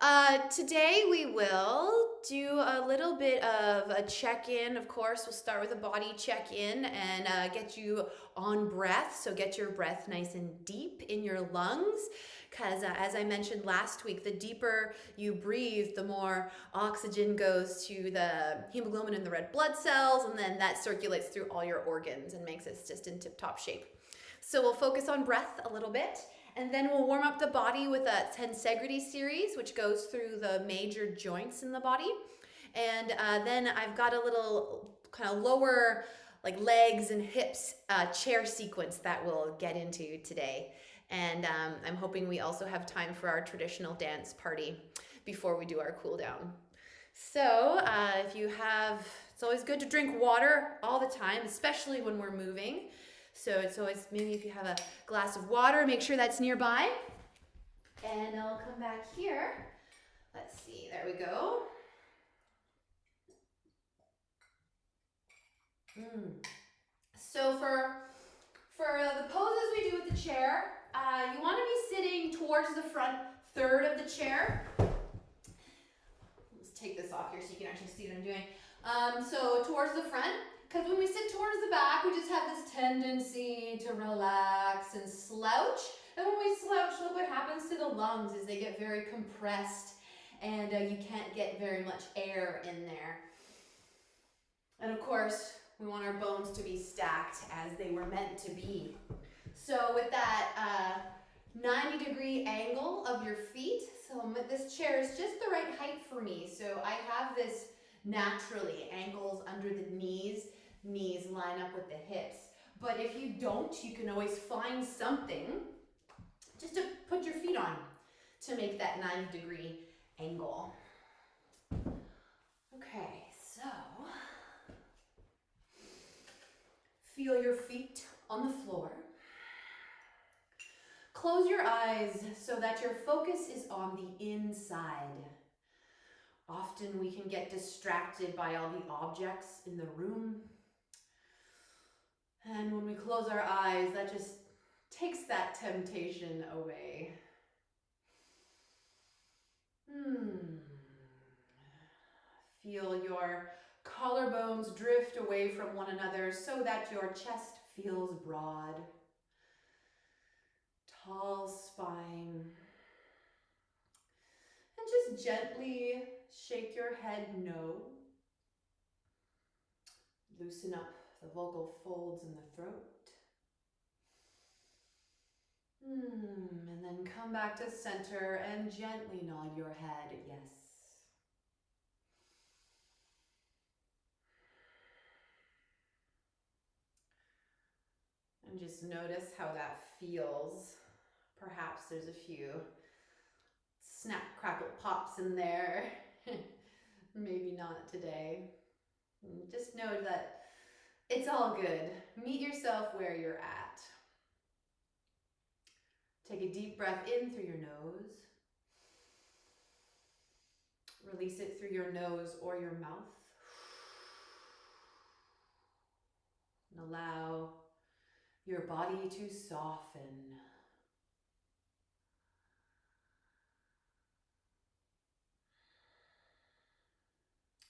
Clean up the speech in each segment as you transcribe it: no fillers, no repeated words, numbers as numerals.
Today we will do a little bit of a check-in. Of course, we'll start with a body check-in and get you on breath. So get your breath nice and deep in your lungs. Because as I mentioned last week, the deeper you breathe, the more oxygen goes to the hemoglobin in the red blood cells, and then that circulates through all your organs and makes us just in tip-top shape. So we'll focus on breath a little bit. And then we'll warm up the body with a tensegrity series, which goes through the major joints in the body. And then I've got a little kind of lower, like legs and hips chair sequence that we'll get into today. And I'm hoping we also have time for our traditional dance party before we do our cool down. So if you have, it's always good to drink water all the time, especially when we're moving. So it's always, maybe if you have a glass of water, make sure that's nearby. And I'll come back here. Let's see, there we go. So for the poses we do with the chair, you want to be sitting towards the front third of the chair. Let's take this off here so you can actually see what I'm doing. So towards the front. Because when we sit towards the back, we just have this tendency to relax and slouch. And when we slouch, look what happens to the lungs is they get very compressed and you can't get very much air in there. And of course, we want our bones to be stacked as they were meant to be. So with that 90-degree angle of your feet, so this chair is just the right height for me. So I have this naturally, ankles under the knees line up with the hips. But if you don't, you can always find something just to put your feet on to make that 90-degree angle. Okay, so feel your feet on the floor. Close your eyes so that your focus is on the inside. Often we can get distracted by all the objects in the room. And when we close our eyes, that just takes that temptation away. Feel your collarbones drift away from one another so that your chest feels broad. Tall spine. And just gently shake your head no. Loosen up the vocal folds in the throat. And then come back to center and gently nod your head yes. And just notice how that feels. Perhaps there's a few snap, crackle, pops in there. Maybe not today. Just know that it's all good. Meet yourself where you're at. Take a deep breath in through your nose. Release it through your nose or your mouth. And allow your body to soften.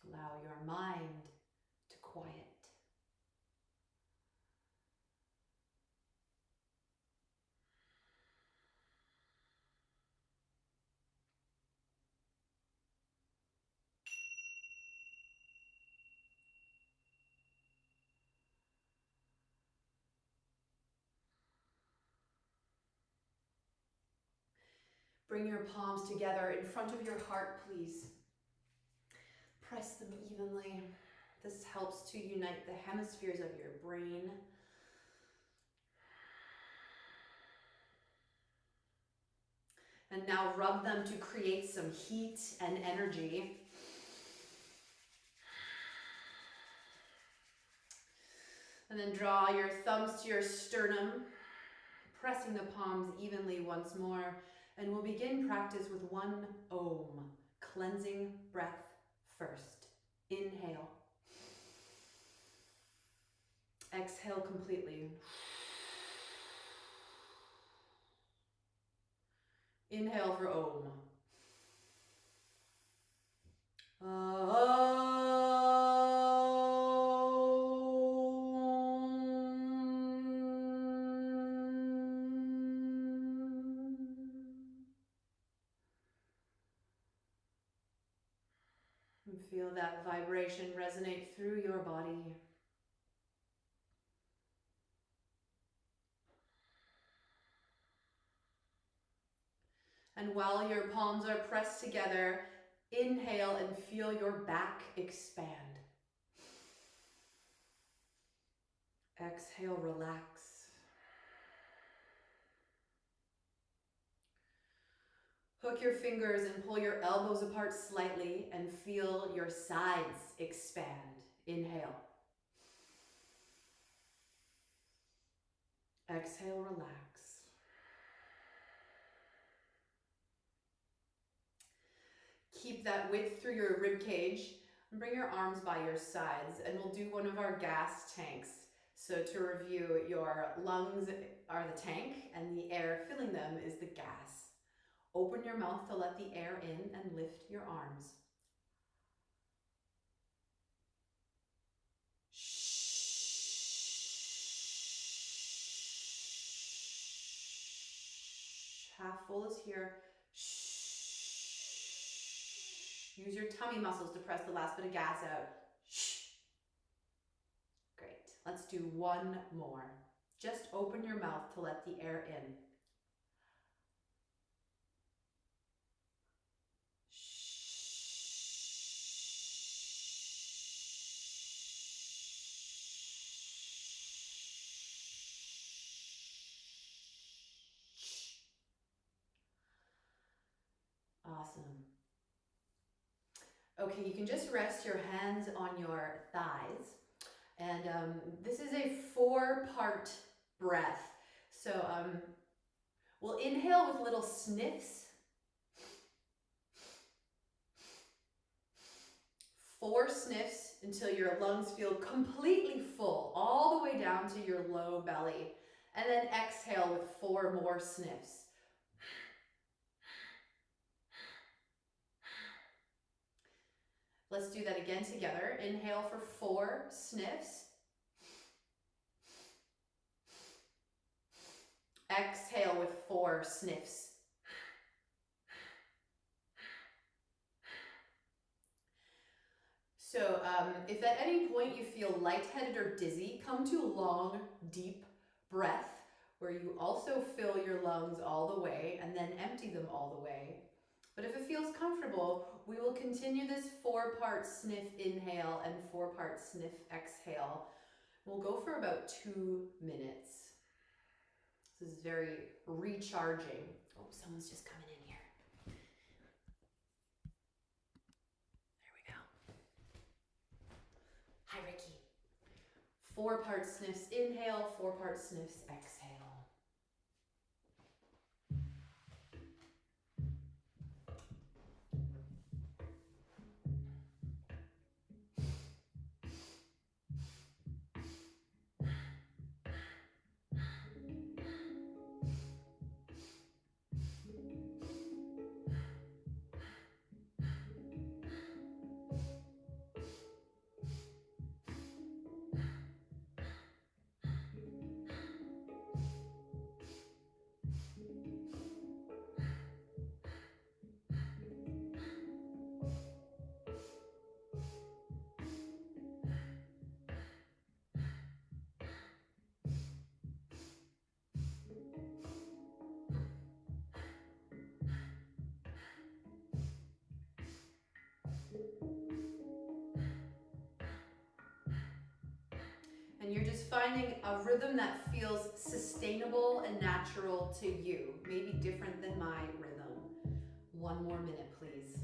Allow your mind to quiet. Bring your palms together in front of your heart, please. Press them evenly. This helps to unite the hemispheres of your brain. And now rub them to create some heat and energy. And then draw your thumbs to your sternum, pressing the palms evenly once more. And we'll begin practice with one Om, cleansing breath first. Inhale. Exhale completely. Inhale for Om. Feel that vibration resonate through your body. And while your palms are pressed together, inhale and feel your back expand. Exhale, relax. Hook your fingers and pull your elbows apart slightly and feel your sides expand. Inhale. Exhale, relax. Keep that width through your rib cage and bring your arms by your sides, and we'll do one of our gas tanks. So to review, your lungs are the tank and the air filling them is the gas. Open your mouth to let the air in and lift your arms. Half full is here. Use your tummy muscles to press the last bit of gas out. Great. Let's do one more. Just open your mouth to let the air in. Awesome. Okay, you can just rest your hands on your thighs. And this is a 4-part breath. So we'll inhale with little sniffs. 4 sniffs until your lungs feel completely full, all the way down to your low belly. And then exhale with 4 more sniffs. Let's do that again together. Inhale for 4 sniffs. Exhale with 4 sniffs. So if at any point you feel lightheaded or dizzy, come to a long, deep breath where you also fill your lungs all the way and then empty them all the way. But if it feels comfortable, we will continue this 4-part sniff inhale and 4-part sniff exhale. We'll go for about 2 minutes. This is very recharging. Oh, someone's just coming in here. There we go. Hi, Ricky. 4-part sniffs inhale, 4-part sniffs exhale. And you're just finding a rhythm that feels sustainable and natural to you, maybe different than my rhythm. 1 more minute, please.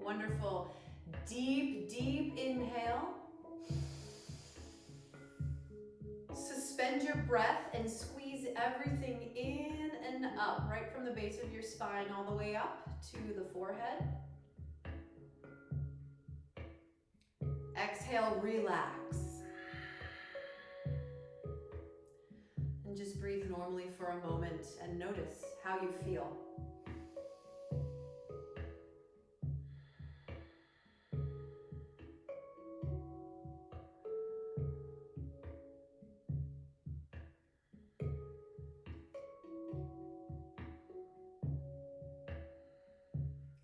Wonderful. Deep, deep inhale. Suspend your breath and squeeze everything in and up, right from the base of your spine all the way up to the forehead. Exhale, relax. And just breathe normally for a moment and notice how you feel.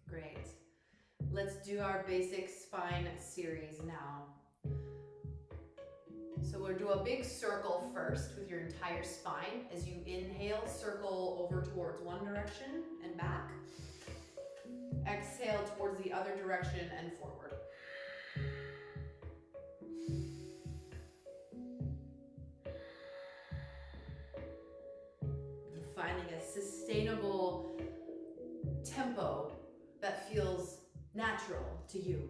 Great. Let's do our basic spine series now. So we'll do a big circle first with your entire spine. As you inhale, circle over towards one direction and back. Exhale towards the other direction and forward. Finding a sustainable tempo that feels natural to you.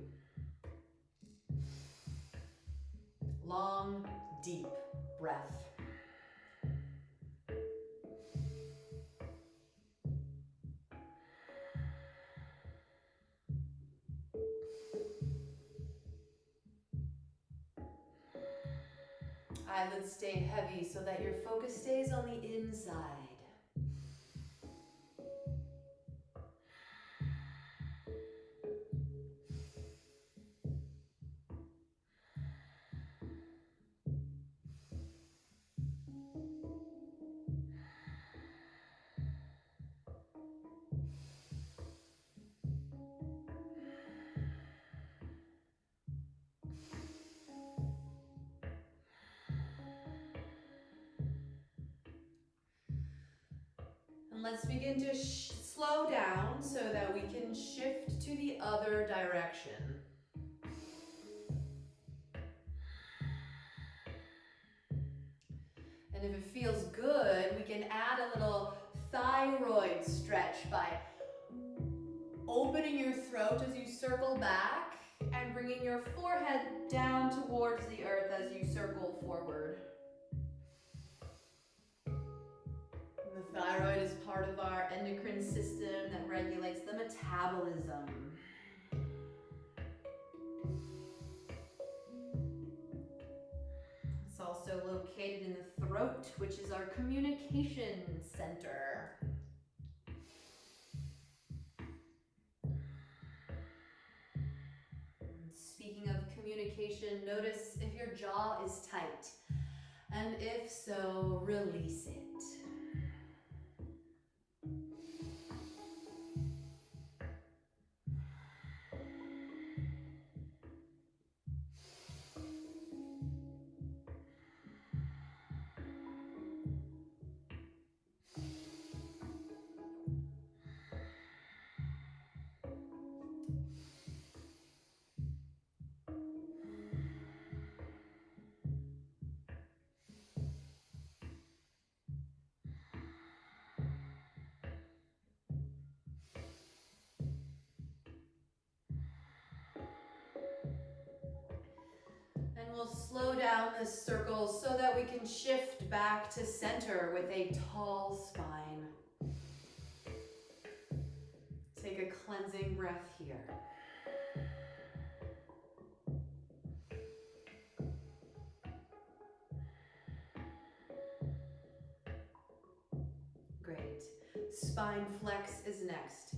Long, deep breath. Eyelids stay heavy so that your focus stays on the inside. And let's begin to slow down so that we can shift to the other direction. And if it feels good, we can add a little thyroid stretch by opening your throat as you circle back and bringing your forehead down towards the earth as you circle forward. The thyroid is part of our endocrine system that regulates the metabolism. It's also located in the throat, which is our communication center. Speaking of communication, notice if your jaw is tight, and if so, release it. And we'll slow down this circle so that we can shift back to center with a tall spine. Take a cleansing breath here. Great. Spine flex is next.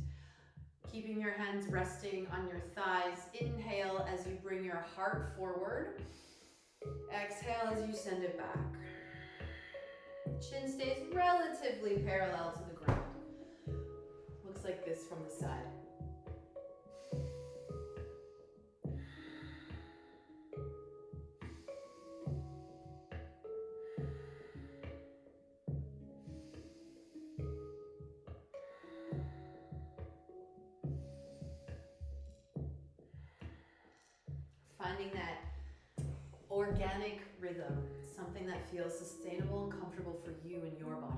Keeping your hands resting on your thighs. Inhale as you bring your heart forward. Exhale as you send it back. Chin stays relatively parallel to the ground. Looks like this from the side. Finding that organic rhythm, something that feels sustainable and comfortable for you and your body.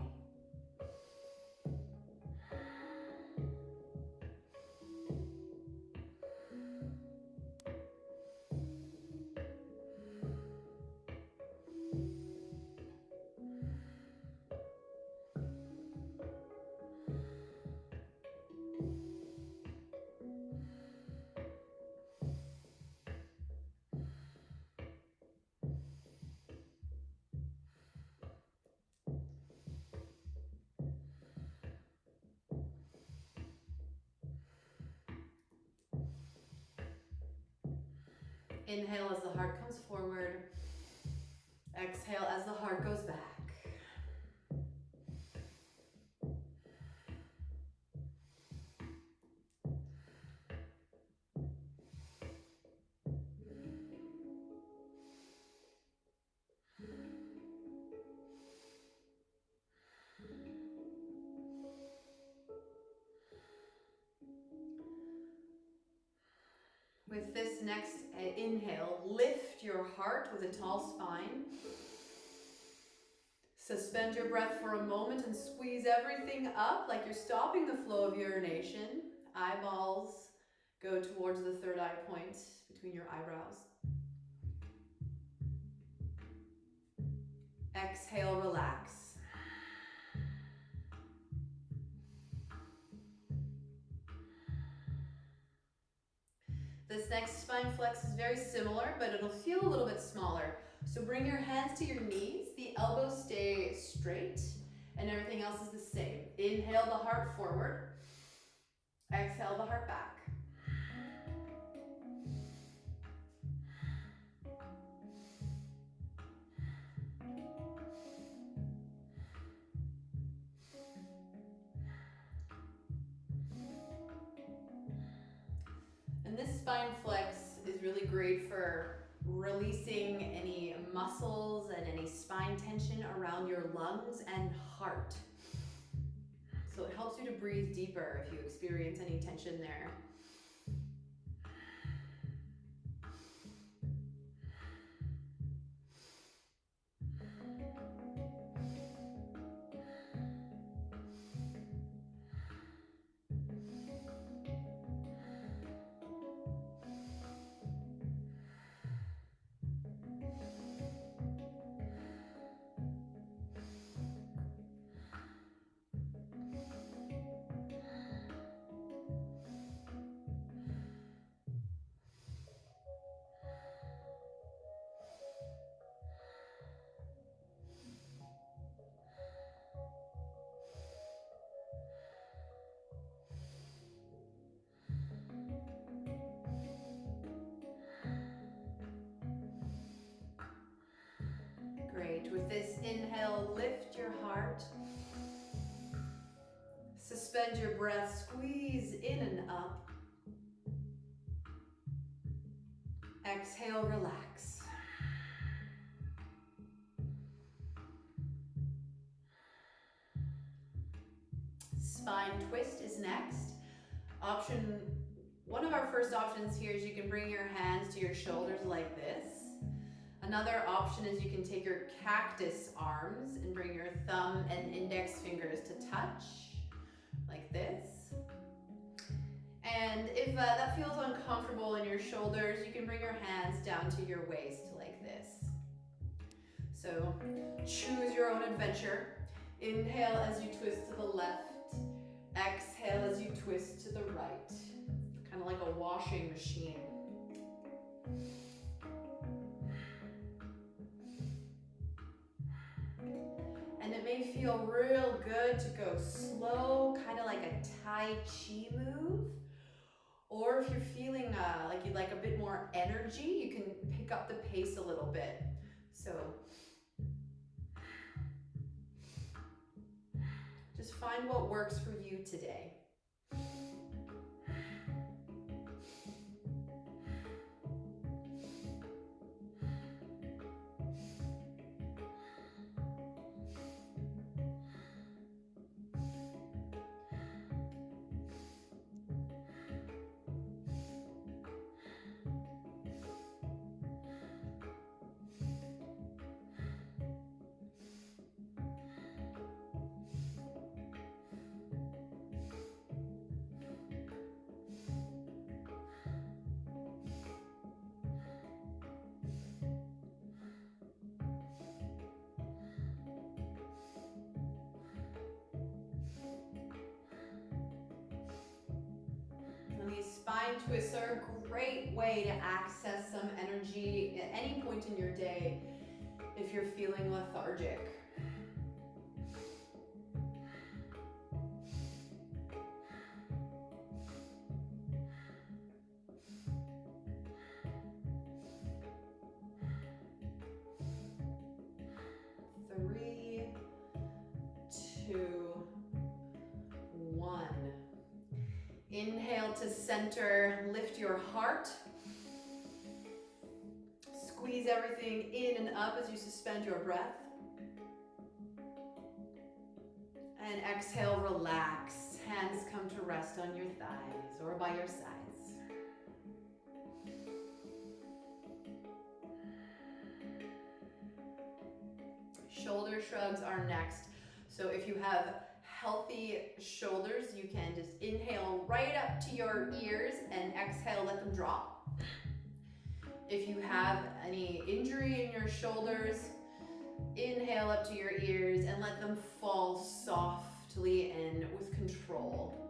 Inhale as the heart comes forward. Exhale as the heart goes back. With this next inhale, lift your heart with a tall spine. Suspend your breath for a moment and squeeze everything up like you're stopping the flow of urination. Eyeballs go towards the third eye point between your eyebrows. Exhale, relax. This next spine flex is very similar, but it'll feel a little bit smaller. So bring your hands to your knees, the elbows stay straight, and everything else is the same. Inhale the heart forward. Exhale the heart back. And this spine flex is really great for releasing any muscles and any spine tension around your lungs and heart. So it helps you to breathe deeper if you experience any tension there. Great. With this inhale, lift your heart. Suspend your breath, squeeze in and up. Exhale, relax. Spine twist is next. One of our first options here is you can bring your hands to your shoulders like this. Another option is you can take your cactus arms and bring your thumb and index fingers to touch, like this. And if that feels uncomfortable in your shoulders, you can bring your hands down to your waist like this. So choose your own adventure. Inhale as you twist to the left. Exhale as you twist to the right. Kind of like a washing machine. And it may feel real good to go slow, kind of like a Tai Chi move. Or if you're feeling like you'd like a bit more energy, you can pick up the pace a little bit. So just find what works for you today. These spine twists are a great way to access some energy at any point in your day if you're feeling lethargic. 3, 2, 1. Inhale to center, lift your heart. Squeeze everything in and up as you suspend your breath. And exhale, relax. Hands come to rest on your thighs or by your sides. Shoulder shrugs are next. So if you have healthy shoulders, you can just inhale right up to your ears and exhale, let them drop. If you have any injury in your shoulders, inhale up to your ears and let them fall softly and with control.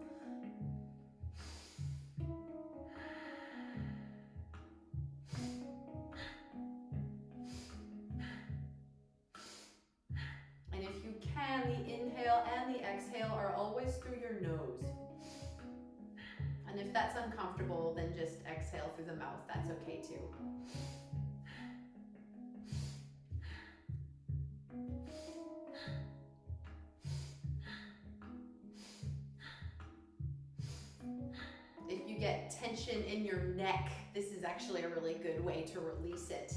And if you can, the inhale and the exhale are always through your nose. And if that's uncomfortable, then just exhale through the mouth. That's okay too. If you get tension in your neck, this is actually a really good way to release it.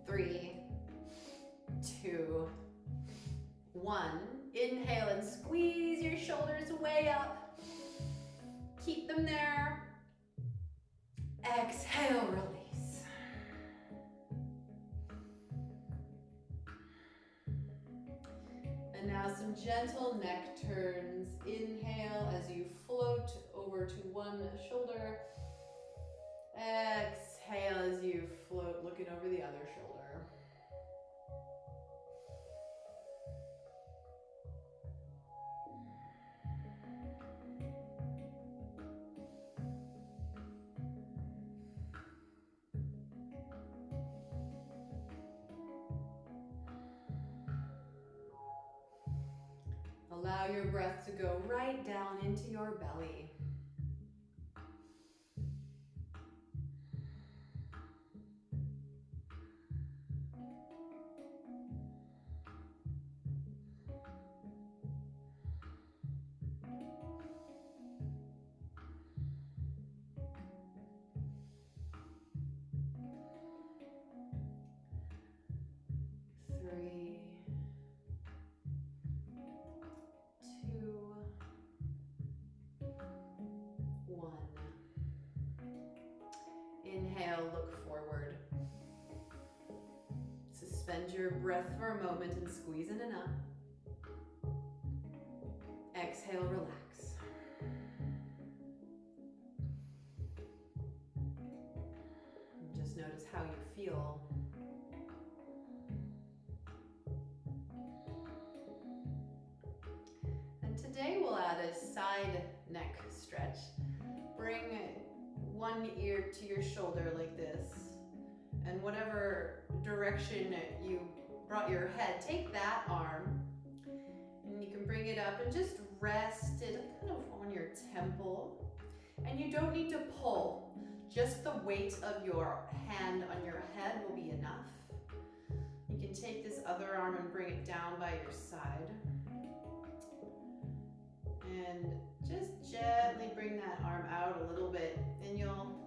Three, 2, 1. Inhale and squeeze your shoulders way up. Keep them there. Exhale, release. And now some gentle neck turns. Inhale as you float over to one shoulder. Exhale as you float, looking over the other shoulder. Allow your breath to go right down into your belly. Three, 2, 1. Inhale, look forward. Suspend your breath for a moment and squeeze in and up. Exhale, relax. And just notice how you feel. And today we'll add a side neck stretch. Bring one ear to your shoulder like this, and whatever direction you brought your head, take that arm and you can bring it up and just rest it kind of on your temple. And you don't need to pull, just the weight of your hand on your head will be enough. You can take this other arm and bring it down by your side. And just gently bring that arm out a little bit, and you'll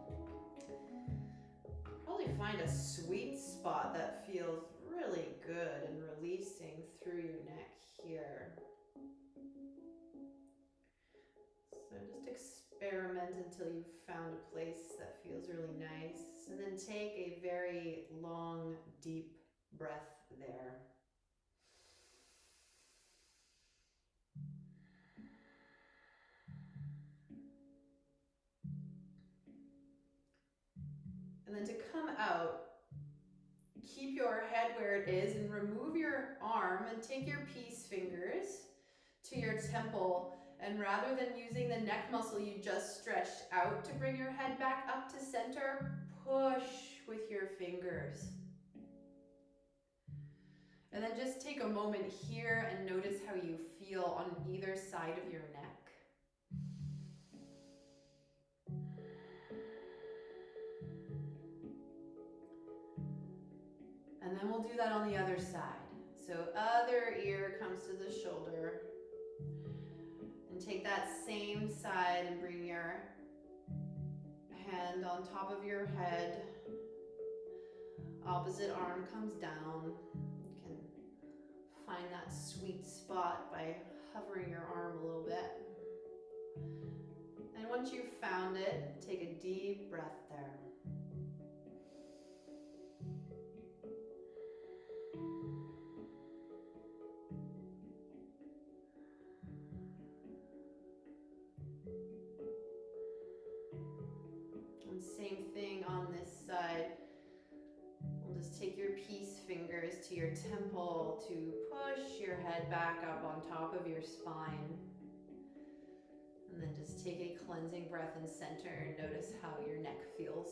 probably find a sweet spot that feels really good and releasing through your neck here. So just experiment until you've found a place that feels really nice, and then take a very long, deep breath there. And then to come out, keep your head where it is and remove your arm and take your peace fingers to your temple. And rather than using the neck muscle you just stretched out to bring your head back up to center, push with your fingers. And then just take a moment here and notice how you feel on either side of your neck. And then we'll do that on the other side. So other ear comes to the shoulder. And take that same side and bring your hand on top of your head. Opposite arm comes down. You can find that sweet spot by hovering your arm a little bit. And once you've found it, take a deep breath there. And same thing on this side. We'll just take your peace fingers to your temple to push your head back up on top of your spine. And then just take a cleansing breath in center and notice how your neck feels.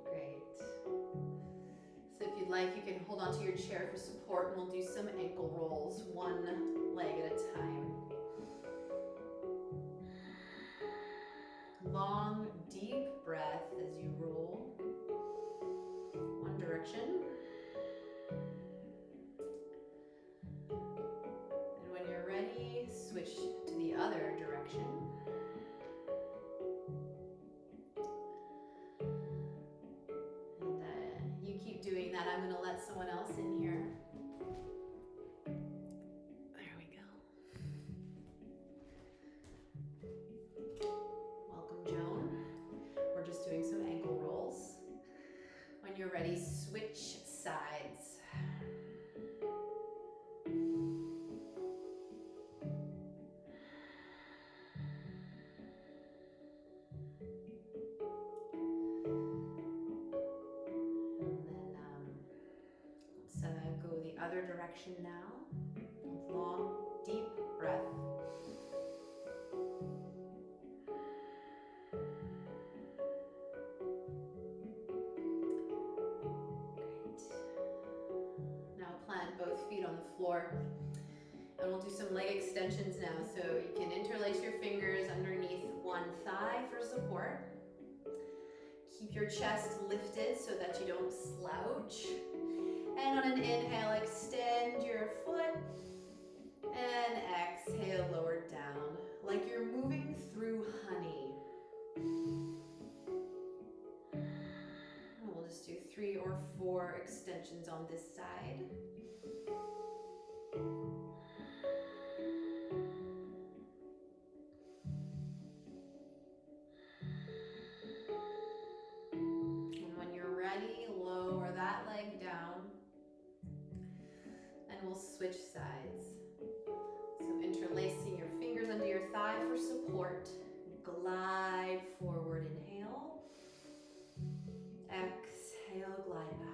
Great. So if you'd like, you can hold onto your chair for support and we'll do some ankle rolls, one leg at a time. Long, deep breath as you roll. One direction. And when you're ready, switch to the other direction. And you keep doing that. I'm going to let someone else in here. There we go. Welcome, Joan. We're just doing some ankle rolls. When you're ready, switch sides. And then let's go the other direction now. Long, deep breath. Plant both feet on the floor. And we'll do some leg extensions now. So you can interlace your fingers underneath one thigh for support. Keep your chest lifted so that you don't slouch. And on an inhale, extend your foot. And exhale, lower down. Like you're moving through honey. And we'll just do 3 or 4 extensions on this side. And when you're ready, lower that leg down. And we'll switch sides. So interlacing your fingers under your thigh for support. Glide forward, inhale. Exhale, glide back.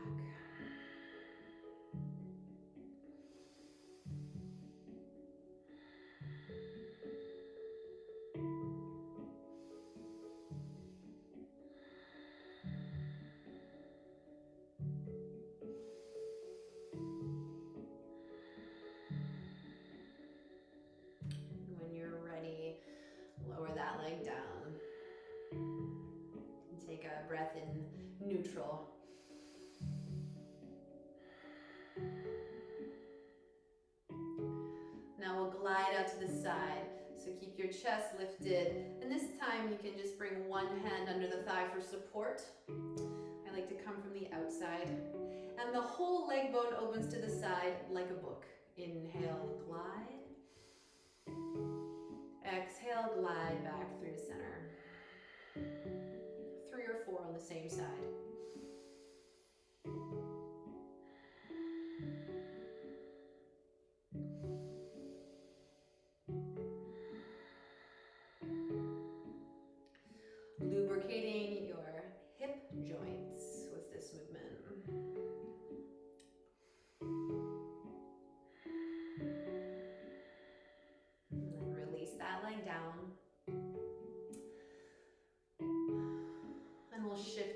When you're ready, lower that leg down. And take a breath in neutral. Now we'll glide out to the side. So keep your chest lifted. And this time you can just bring one hand under the thigh for support. I like to come from the outside. And the whole leg bone opens to the side like a book. Inhale and glide. Exhale, glide back through center. 3 or 4 on the same side.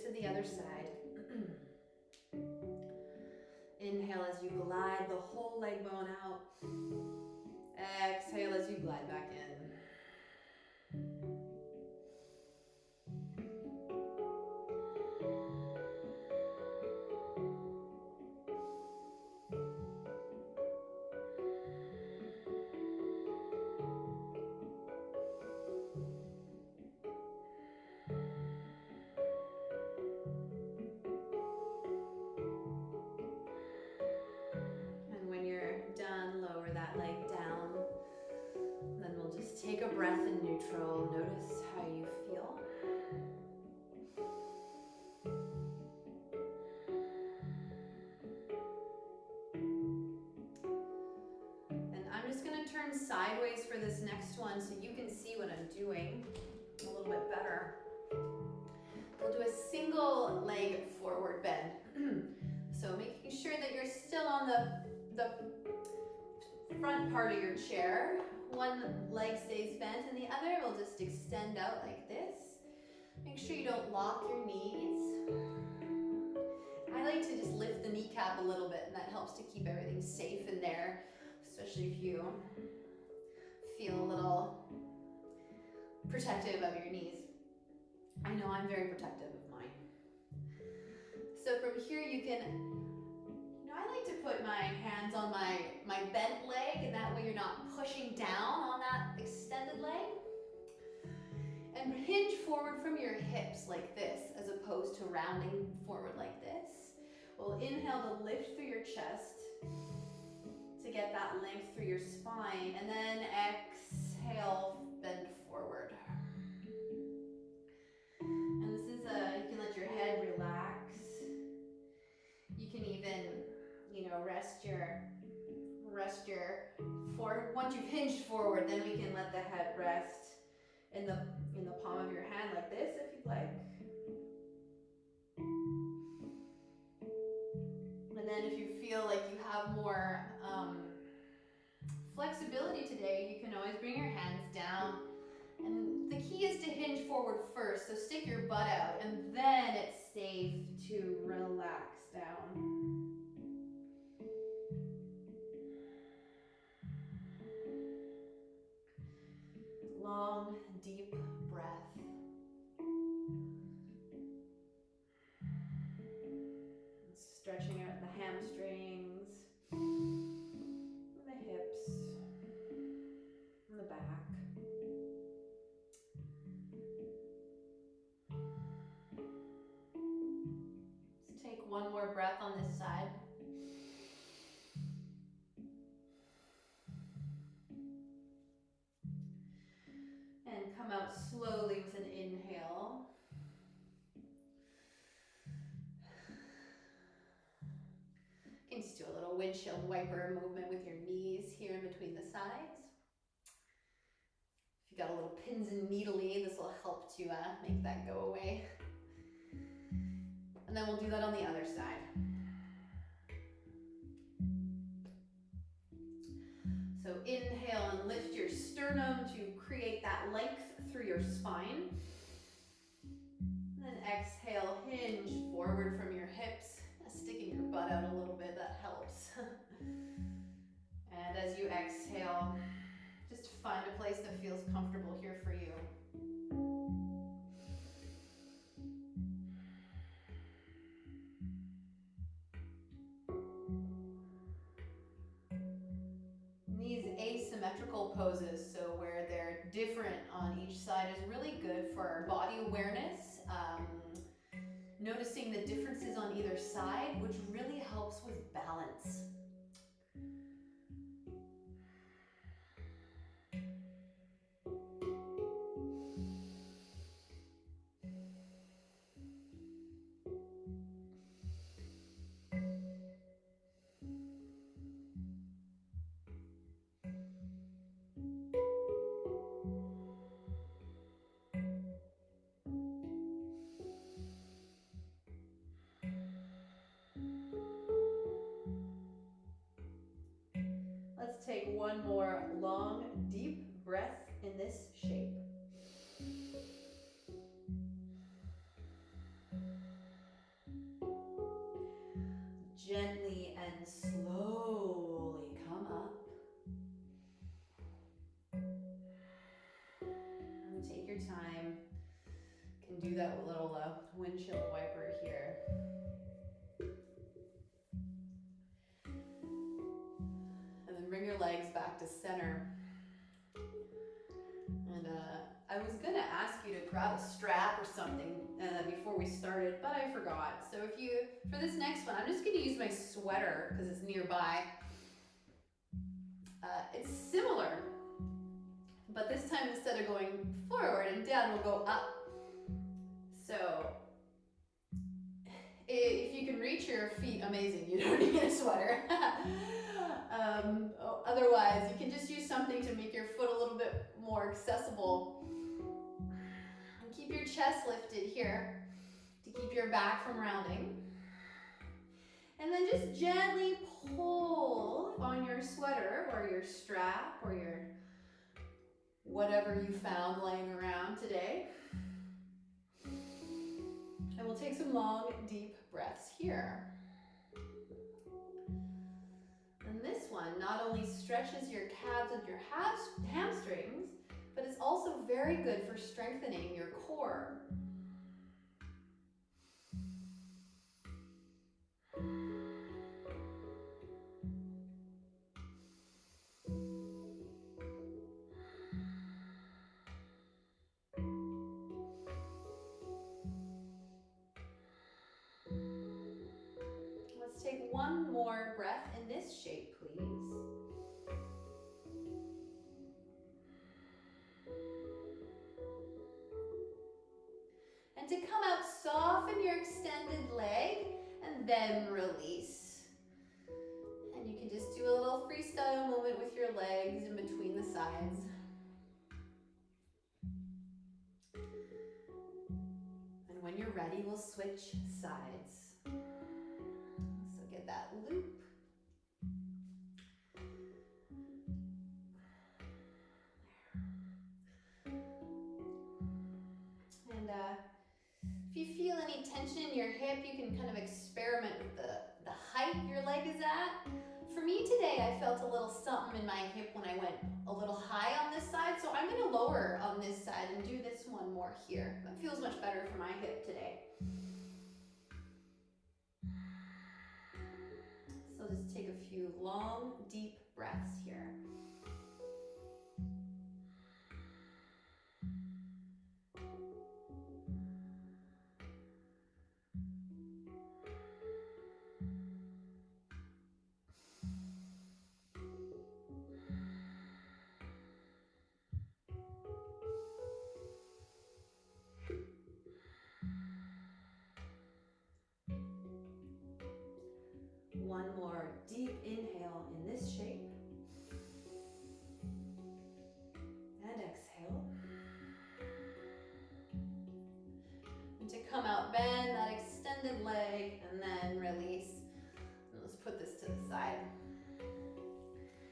to the other side. Inhale as you glide the whole leg bone out. Exhale as you glide back in. Take a breath in neutral. Notice how you feel. And I'm just going to turn sideways for this next one so you can see what I'm doing a little bit better. We'll do a single leg forward bend. So making sure that you're still on the front part of your chair. One leg stays bent and the other will just extend out like this. Make sure you don't lock your knees. I like to just lift the kneecap a little bit, and that helps to keep everything safe in there, especially if you feel a little protective of your knees. I know I'm very protective of mine. So from here you can, I like to put my hands on my bent leg, and that way you're not pushing down on that extended leg. And hinge forward from your hips like this, as opposed to rounding forward like this. We'll inhale to lift through your chest to get that length through your spine, and then exhale, bend forward. And this is you can let your head relax. You can even, rest your forward. Once you've hinged forward, then we can let the head rest in the palm of your hand like this, if you'd like. And then if you feel like you have more flexibility today, you can always bring your hands down. And the key is to hinge forward first, so stick your butt out, and then it's safe to relax down. Long, deep breath. Stretching out the hamstrings, the hips, and the back. Let's take one more breath on this side. And come out slowly with an inhale. You can just do a little windshield wiper movement with your knees here in between the sides. If you got a little pins and needly, this will help to make that go away. And then we'll do that on the other side. So inhale and lift your sternum to create that length through your spine. And then exhale, hinge forward from your hips. Sticking your butt out a little bit, that helps. And as you exhale, just find a place that feels comfortable here for you. These asymmetrical poses, so where they're different on each side, is really good for our body awareness. Noticing the differences on either side, which really helps with balance. Let's take one more long, deep breath in this shape. do that little windshield wiper here. And then bring your legs back to center. And I was gonna ask you to grab a strap or something before we started, but I forgot. So for this next one, I'm just gonna use my sweater because it's nearby. It's similar, but this time instead of going forward and down, we'll go up. So if you can reach your feet, amazing, you don't need a sweater. Otherwise, you can just use something to make your foot a little bit more accessible. And keep your chest lifted here to keep your back from rounding. And then just gently pull on your sweater or your strap or your whatever you found laying around today. And we'll take some long, deep breaths here. And this one not only stretches your calves and your hamstrings, but it's also very good for strengthening your core. Let's take one more breath in this shape, please. And to come out, soften your extended leg and then release. And you can just do a little freestyle moment with your legs in between the sides. And when you're ready, we'll switch sides. So get that loop. And if you feel any tension in your hip, you can kind of experiment with the height your leg is at. For me today, I felt a little something in my hip when I went a little high on this side, so I'm going to lower on this side and do this one more here. That feels much better for my hip today. So just take a few long, deep breaths here. One more deep inhale in this shape. And exhale. And to come out, bend that extended leg and then release. And let's put this to the side.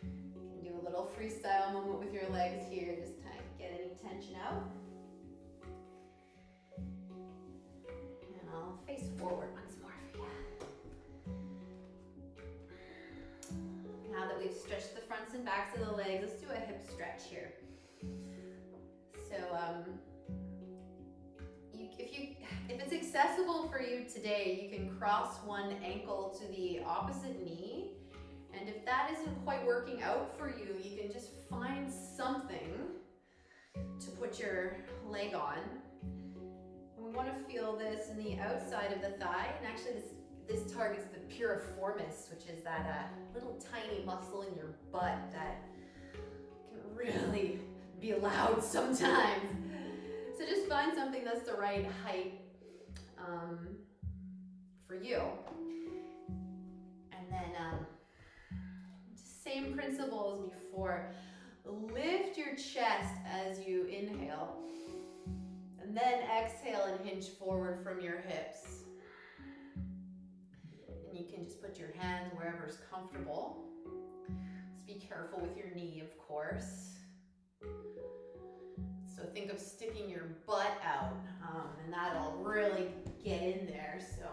You can do a little freestyle moment with your legs here. Just kind of get any tension out. And I'll face forward once more for you. Now that we've stretched the fronts and backs of the legs, let's do a hip stretch here. So if it's accessible for you today, you can cross one ankle to the opposite knee. And if that isn't quite working out for you, you can just find something to put your leg on. And we want to feel this in the outside of the thigh. And actually this targets the piriformis, which is that little tiny muscle in your butt that can really be loud sometimes. So just find something that's the right height for you. And then same principle as before. Lift your chest as you inhale. And then exhale and hinge forward from your hips. And you can just put your hands wherever's comfortable. Just be careful with your knee, of course. So think of sticking your butt out, and that'll really get in there, so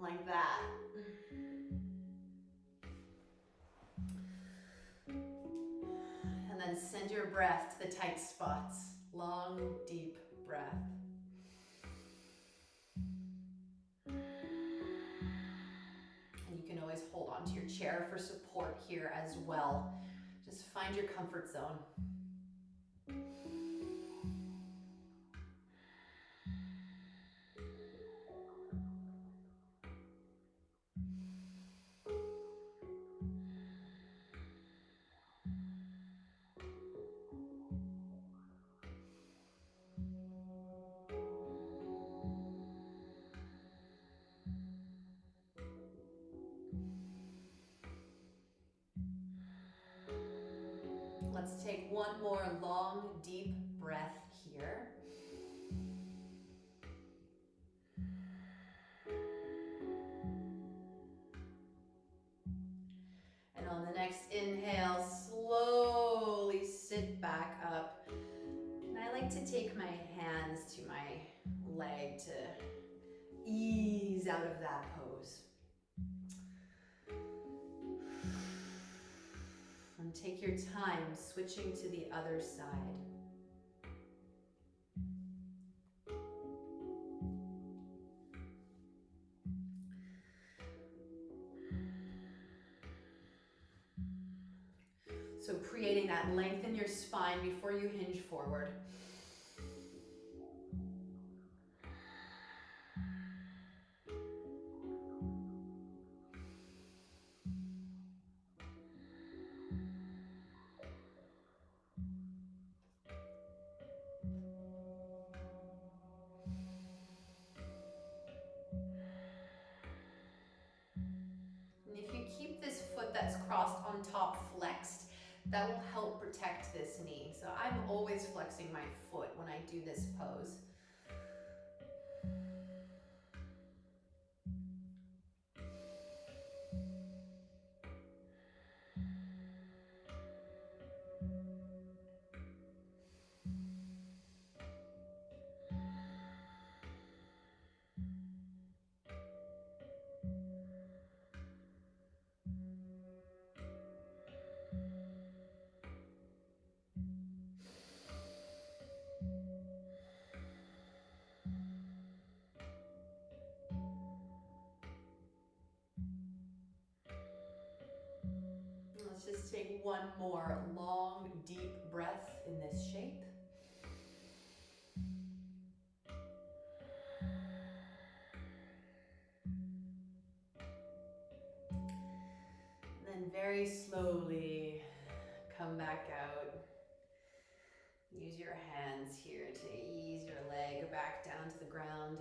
like that. And then send your breath to the tight spots. Long, deep breath. onto your chair for support here as well. Just find your comfort zone. Let's take one more long, deep breath here. And on the next inhale, slowly sit back up. And I like to take my hands to my leg to ease out of that pose. And take your time switching to the other side. So creating that length in your spine before you hinge forward. And if you keep this foot that's crossed on top flexed, that will help protect this knee. So I'm always flexing my foot when I do this pose. Let's just take one more long, deep breath in this shape. And then very slowly come back out. Use your hands here to ease your leg back down to the ground.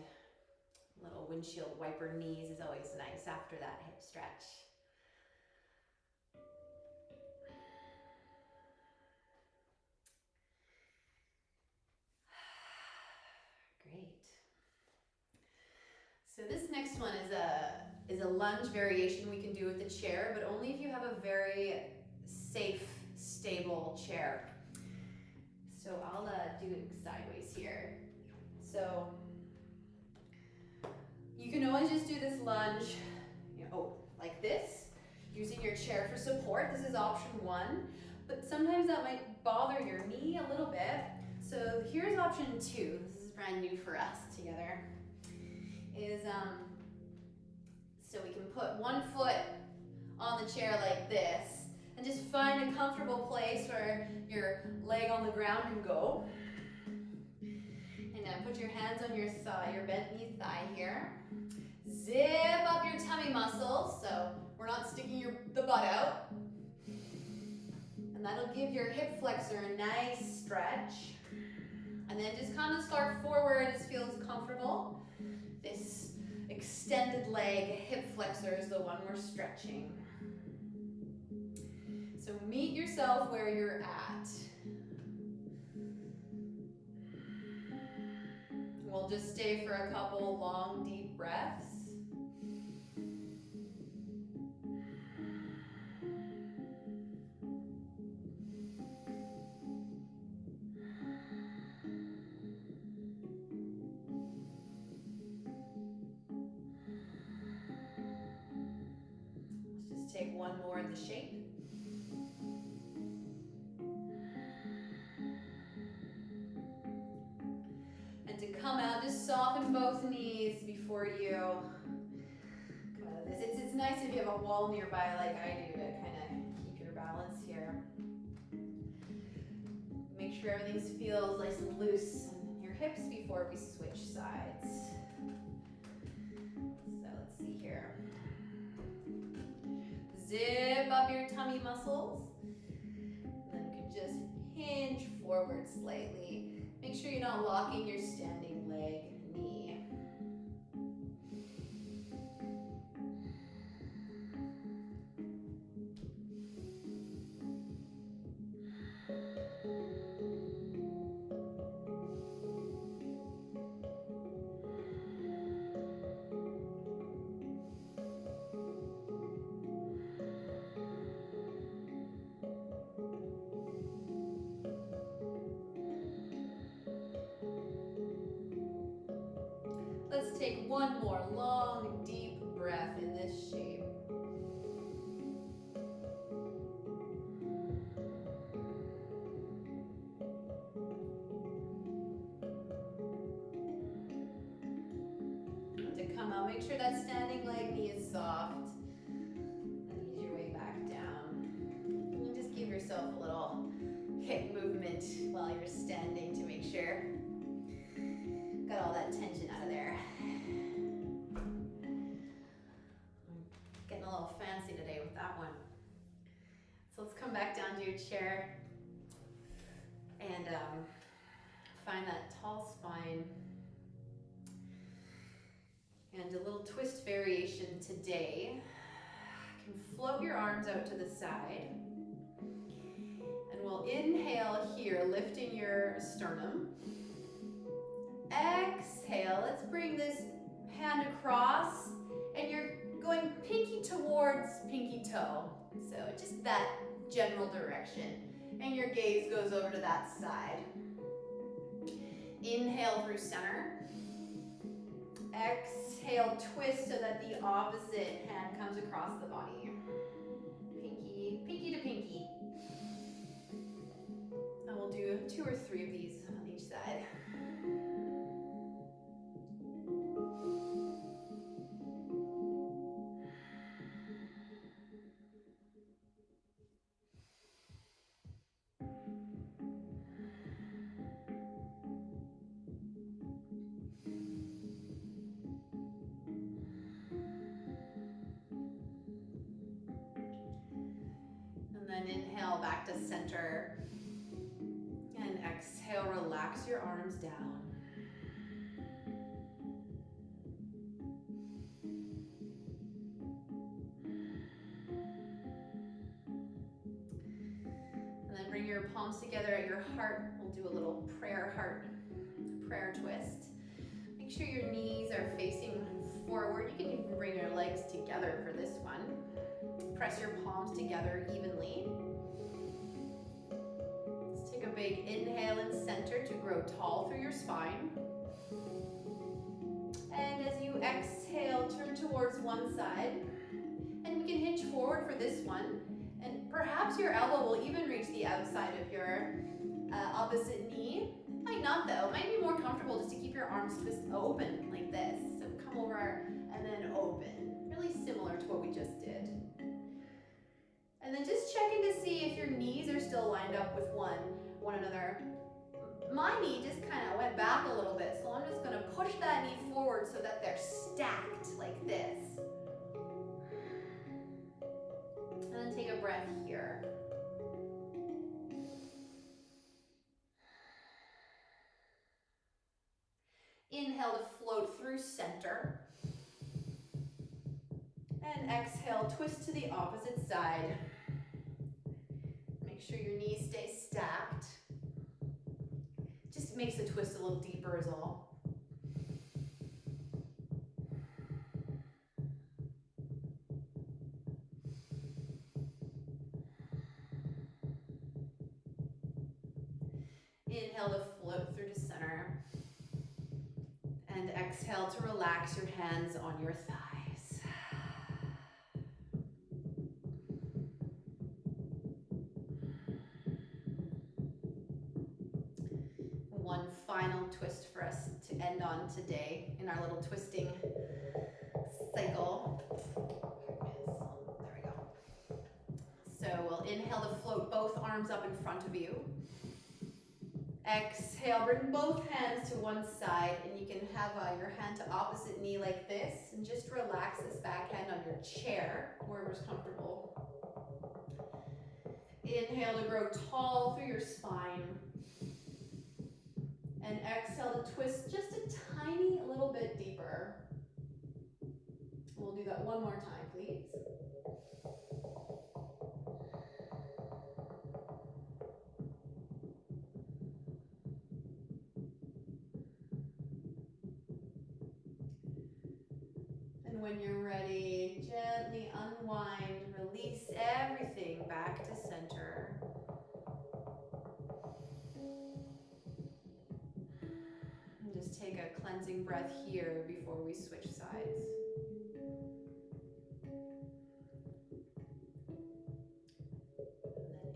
Little windshield wiper knees is always nice after that hip stretch. Great. So this next one is a lunge variation we can do with the chair, but only if you have a very safe, stable chair. So I'll do it sideways here. So you can always just do this lunge, like this, using your chair for support. This is option one, but sometimes that might bother your knee a little bit. So here's option two. This is brand new for us together. So we can put one foot on the chair like this and just find a comfortable place where your leg on the ground can go. And then put your hands on your thigh, your bent knee thigh here. Zip up your tummy muscles so we're not sticking the butt out. And that'll give your hip flexor a nice stretch. And then just kind of start forward as feels comfortable. This extended leg hip flexor is the one we're stretching. So meet yourself where you're at. We'll just stay for a couple long, deep breaths. Let's just take one more in the shape. And to come out, just soften both knees before you come out of this. It's nice if you have a wall nearby like I do to kind of keep your balance here. Make sure everything feels nice and loose in your hips before we switch sides. So let's see here. Zip up your tummy muscles. And then you can just hinge forward slightly. Make sure you're not locking your standing leg, knee. Let's take one more long, deep breath in this shape. To come out, make sure that standing leg knee is soft. And ease your way back down. And just give yourself a little hip movement while you're standing to make sure got all that tension out of there. Getting a little fancy today with that one. So let's come back down to your chair and find that tall spine. And a little twist variation today. You can float your arms out to the side. And we'll inhale here, lifting your sternum. Exhale, let's bring this hand across, and you're going pinky towards pinky toe. So just that general direction. And your gaze goes over to that side. Inhale through center. Exhale, twist so that the opposite hand comes across the body. Pinky to pinky. And we'll do 2 or 3 of these on each side. And then inhale back to center. And exhale, relax your arms down. And then bring your palms together at your heart. We'll do a little prayer heart, prayer twist. Make sure your knees are facing forward. You can even bring your legs together for this one. Press your palms together evenly. Let's take a big inhale in center to grow tall through your spine. And as you exhale, turn towards one side. And we can hinge forward for this one. And perhaps your elbow will even reach the outside of your opposite knee. Might not though. Might be more comfortable just to keep your arms twist open like this. So come over and then open. Really similar to what we just did. And then just checking to see if your knees are still lined up with one another. My knee just kind of went back a little bit, so I'm just going to push that knee forward so that they're stacked like this. And then take a breath here. Inhale to float through center. And exhale, twist to the opposite side. Make sure your knees stay stacked. Just makes the twist a little deeper is all. Inhale to float through to center. And exhale to relax your hands on your thighs. One final twist for us to end on today in our little twisting cycle. You'll inhale to float both arms up in front of you. Exhale, bring both hands to one side, and you can have your hand to opposite knee like this, and just relax this back hand on your chair, wherever's comfortable. Inhale to grow tall through your spine. And exhale to twist just a tiny little bit deeper. We'll do that one more time, please. And when you're ready, gently unwind, release everything back to center. And just take a cleansing breath here before we switch sides.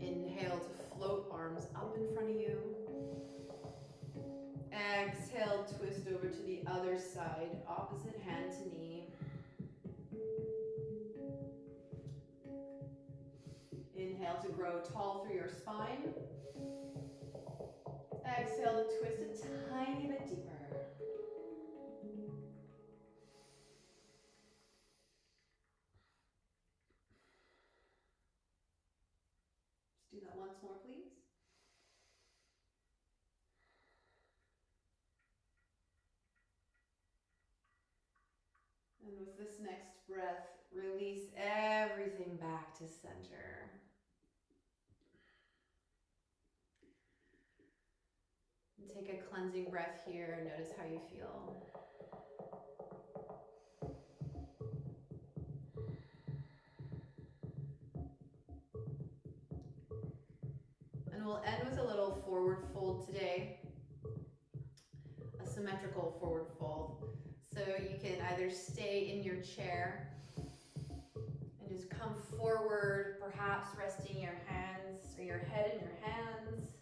And then inhale to float arms up in front of you. Exhale, twist over to the other side, opposite hand to knee. Inhale to grow tall through your spine. Exhale to twist a tiny bit deeper. Let's do that once more, please. And with this next breath, release everything back to center. And take a cleansing breath here. Notice how you feel. And we'll end with a little forward fold today. A symmetrical forward fold. So you can either stay in your chair and just come forward, perhaps resting your hands or your head in your hands,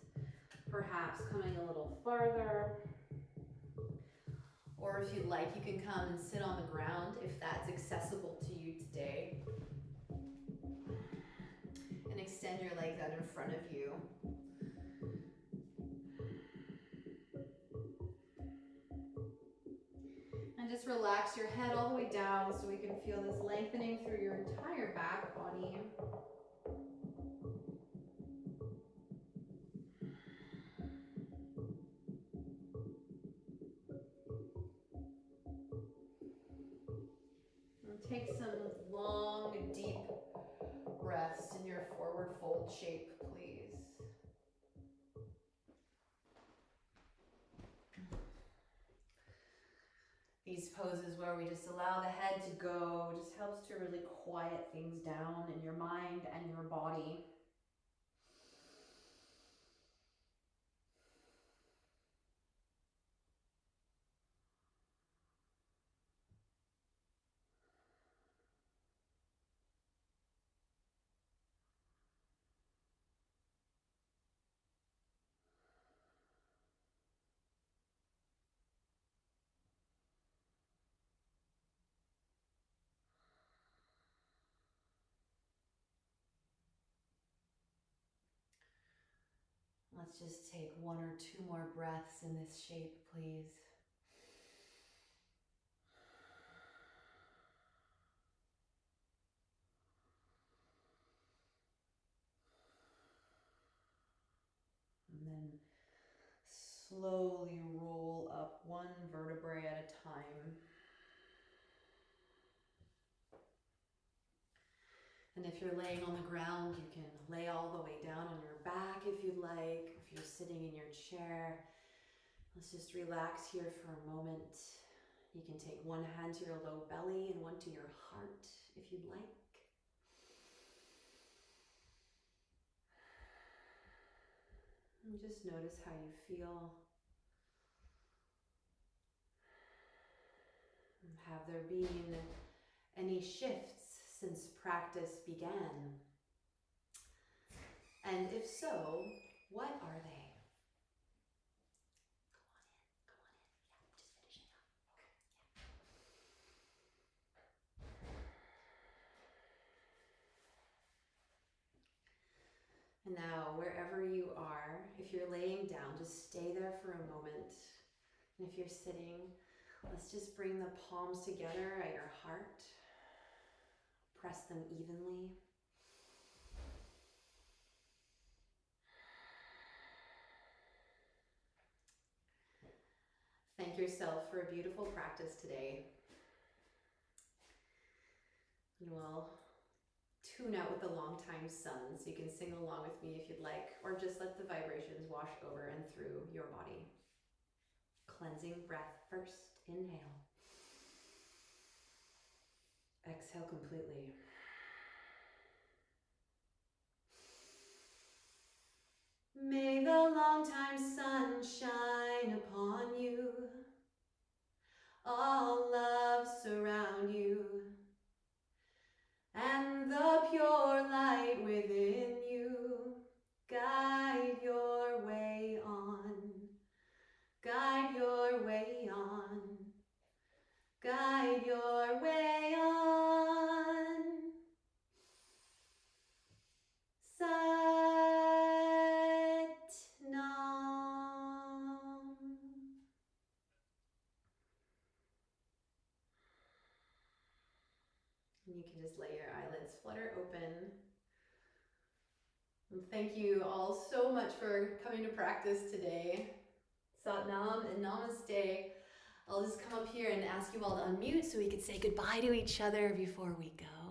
perhaps coming a little farther. Or if you'd like, you can come and sit on the ground if that's accessible to you today. And extend your legs out in front of you. And just relax your head all the way down so we can feel this lengthening through your entire back body. And take some long, deep breaths in your forward fold shape, please. These poses where we just allow the head to go just helps to really quiet things down in your mind and your body. Let's just take one or two more breaths in this shape, please. And then slowly roll up one vertebrae at a time. And if you're laying on the ground, you can lay all the way down on your back if you'd like. If you're sitting in your chair, let's just relax here for a moment. You can take one hand to your low belly and one to your heart if you'd like. And just notice how you feel. And have there been any shifts since practice began? And if so, what are they? Go on in. Yeah, just finishing up. Okay. Yeah. Now, wherever you are, if you're laying down, just stay there for a moment. And if you're sitting, let's just bring the palms together at your heart. Press them evenly. Thank yourself for a beautiful practice today. And we'll tune out with the long time sun, so you can sing along with me if you'd like, or just let the vibrations wash over and through your body. Cleansing breath first. Inhale. Exhale completely. May the long time sun shine upon you. All love surround you. And the pure light within you guide your way on. Guide your way on. Guide your way on. Sat Nam. And you can just let your eyelids flutter open. And thank you all so much for coming to practice today. Sat Nam and Namaste. I'll just come up here and ask you all to unmute so we can say goodbye to each other before we go.